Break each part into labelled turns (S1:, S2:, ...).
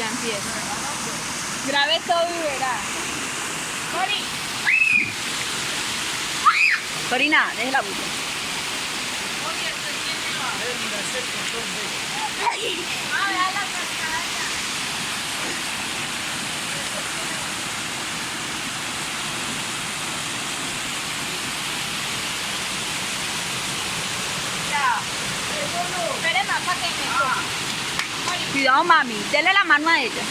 S1: ya empieza. Grabe todo y verá. Cori.
S2: Corina, deje la bulla.
S1: Espere más para que me coma.
S2: Cuidado, mami. Dele la mano a ella.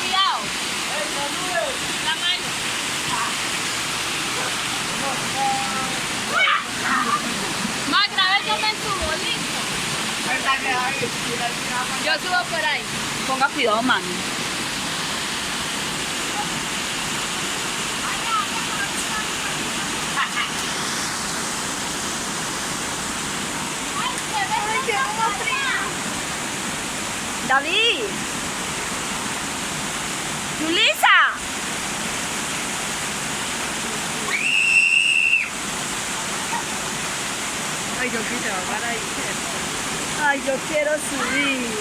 S1: Cuidado. La mano. Más grave yo me subo, listo. Yo subo por ahí.
S2: Ponga cuidado, mami. David. Yulisa.
S3: Ay, yo quiero bajar ahí.
S2: Ay, yo quiero subir.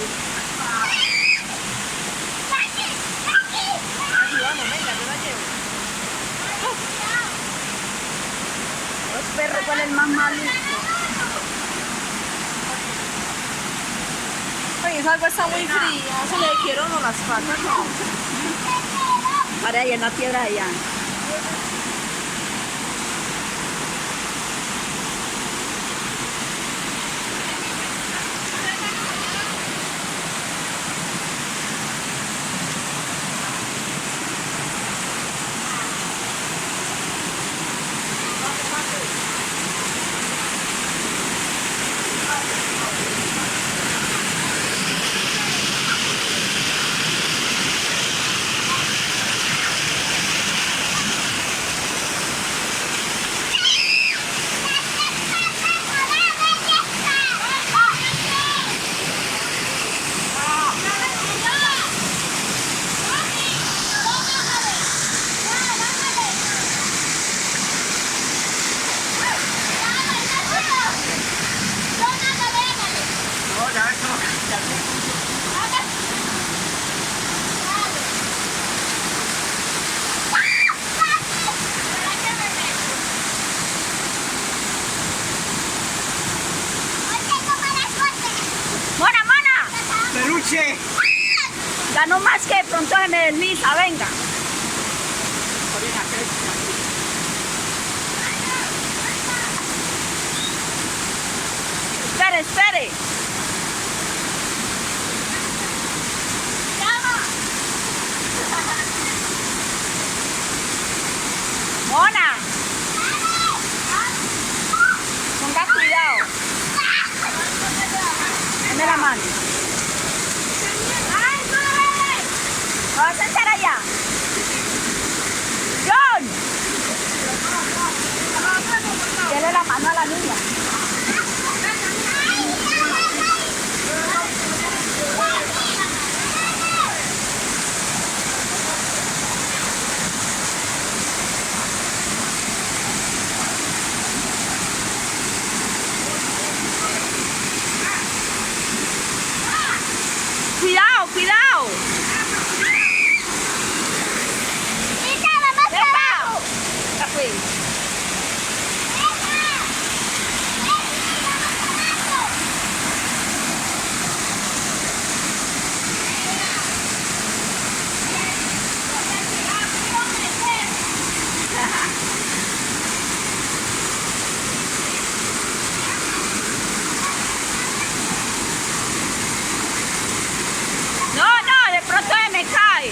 S3: Vamos, venga, te la llevo.
S2: Los perros, ¿cuál es el más maluco?
S3: Oye, esa agua está muy fría. Se le quiero no las patas, no.
S2: Para allá en la tierra allá. ¡Mona, mona!
S3: ¡Peluche!
S2: Ya no más que pronto se me desliza, venga. Espere, espere. Mona. Ponga cuidado. Dame la mano. ¿Vas a sentar allá? ¡John! Dele la mano a la niña. ¡Cuidado, cuidado! ¡Epa! Ya fui. No, no, de pronto se me cae.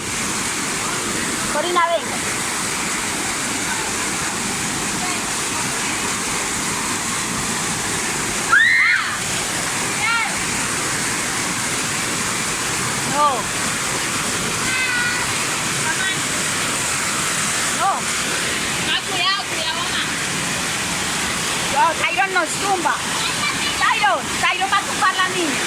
S2: Corina, venga. No. No.
S1: Cuidado, cuidado, mamá.
S2: No, Tyron nos tumba. Tyron va a tumbar la niña.